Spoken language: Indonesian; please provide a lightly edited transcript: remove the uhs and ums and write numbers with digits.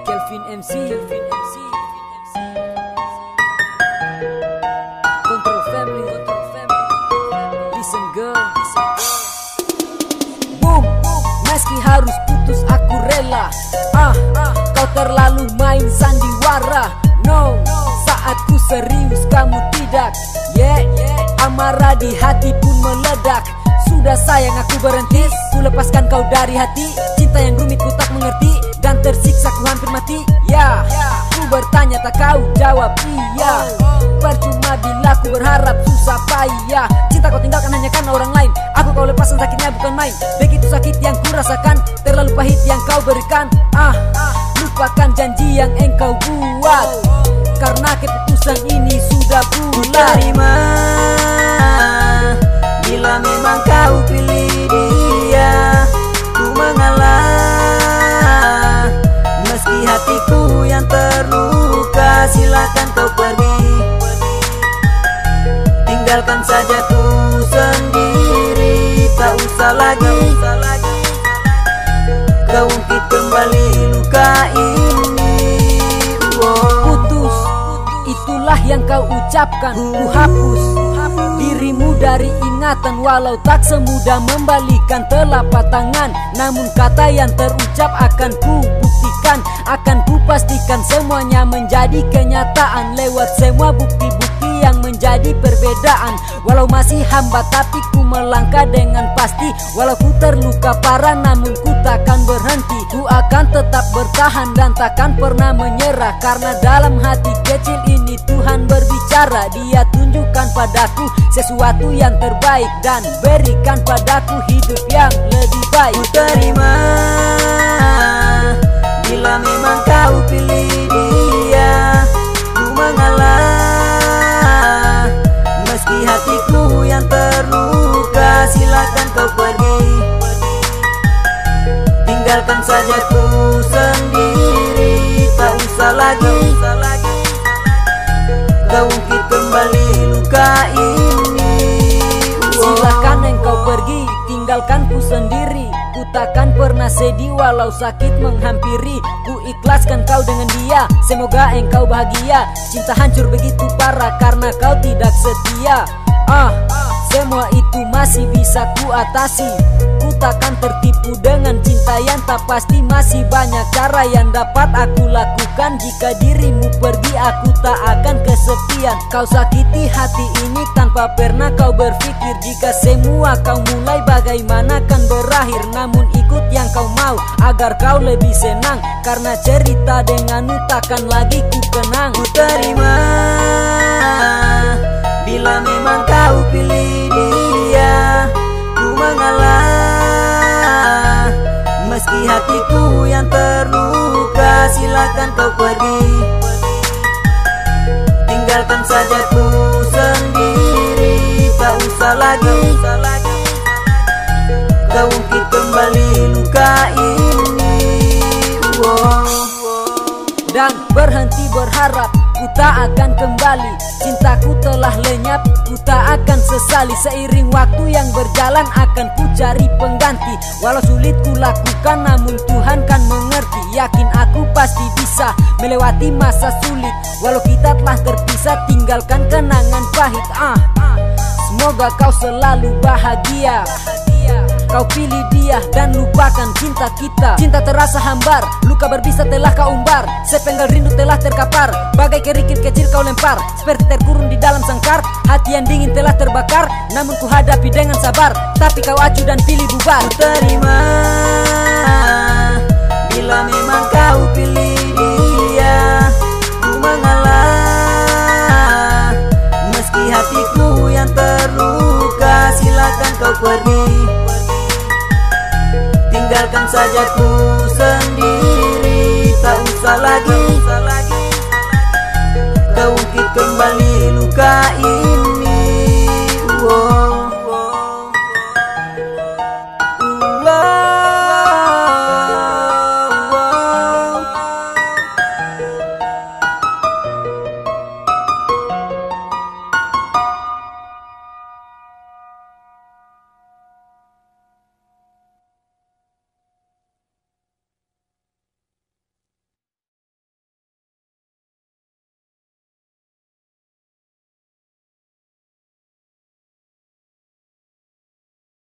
Kelvin MC, Control Family, listen girl. Boom, meski harus putus aku rela. Kau terlalu main sandiwara. No, saat ku serius kamu tidak. Amarah di hati pun meledak. Sudah sayang aku berhenti, ku lepaskan kau dari hati. Cinta yang rumit ku tak mengerti, dan tersiksa ku hampir mati. Ku bertanya tak kau jawab iya. Percuma bila ku berharap susah payah. Cinta kau tinggalkan hanya karena orang lain. Aku kau lepaskan sakitnya bukan main. Begitu sakit yang ku rasakan, terlalu pahit yang kau berikan. Lupakan janji yang engkau buat, karena keputusan ini sudah bulat. Terima bila memang kau pilih dia, ku mengalah. Meski hatiku yang terluka, silakan kau pergi. Tinggalkan saja ku sendiri, tak usah lagi kau ungkit kembali luka ini. Putus, itulah yang kau ucapkan. Ku hapus dirimu dari ingatan, walau tak semudah membalikan telapak tangan. Namun kata yang terucap akan ku buktikan, akan ku pastikan semuanya menjadi kenyataan lewat semua bukti-bukti yang menjadi perbedaan. Walau masih hamba tapi ku melangkah dengan pasti. Walau ku terluka parah namun ku takkan berhenti. Ku akan tetap bertahan dan takkan pernah menyerah, karena dalam hati kecil ini Tuhan berbicara. Dia tunjukkan padaku sesuatu yang terbaik dan berikan padaku hidup yang lebih baik. Ku terima bila memang kau pilih dia, ku mengalah. Meski hatiku yang terluka, silakan kau pergi. Tinggalkan saja ku sendiri, tak usah lagi kau ungkit kembali luka ini. Silakan engkau pergi, tinggalkan ku sendiri. Ku takkan pernah sedih walau sakit menghampiri. Ku ikhlaskan kau dengan dia, semoga engkau bahagia. Cinta hancur begitu parah karena kau tidak setia. Semua itu masih bisa ku atasi. Ku takkan tertipu dengan cinta yang tak pasti. Masih banyak cara yang dapat aku lakukan. Jika dirimu pergi aku tak akan kesepian. Kau sakiti hati ini tanpa pernah kau berpikir, jika semua kau mulai bagaimana kan berakhir. Namun ikut yang kau mau agar kau lebih senang, karena cerita denganmu takkan lagi ku kenang. Ku terima bila memang kau pilih dia, ku mengalah. Meski hatiku yang terluka, silakan kau pergi. Tinggalkan saja ku sendiri, tak usah lagi kau ungkit kembali luka ini. Dan berhenti berharap, ku tak akan kembali. Cintaku telah lenyap, ku tak akan sesali. Seiring waktu yang berjalan akan ku cari pengganti. Walau sulit ku lakukan namun Tuhan kan mengerti. Yakin aku pasti bisa melewati masa sulit. Walau kita telah terpisah, tinggalkan kenangan pahit. Semoga kau selalu bahagia. Kau pilih dia dan lupakan cinta kita. Cinta terasa hambar, luka berbisa telah kau umbar. Sepenggal rindu telah terkapar, bagai kerikil kecil kau lempar. Seperti terkurung di dalam sangkar, hati yang dingin telah terbakar. Namun ku hadapi dengan sabar, tapi kau acuh dan pilih bubar. Ku terima bila memang kau pilih dia, ku mengalah. Meski hatiku yang terluka, silakan kau pergi. Tinggalkan saja ku sendiri, tak usah lagi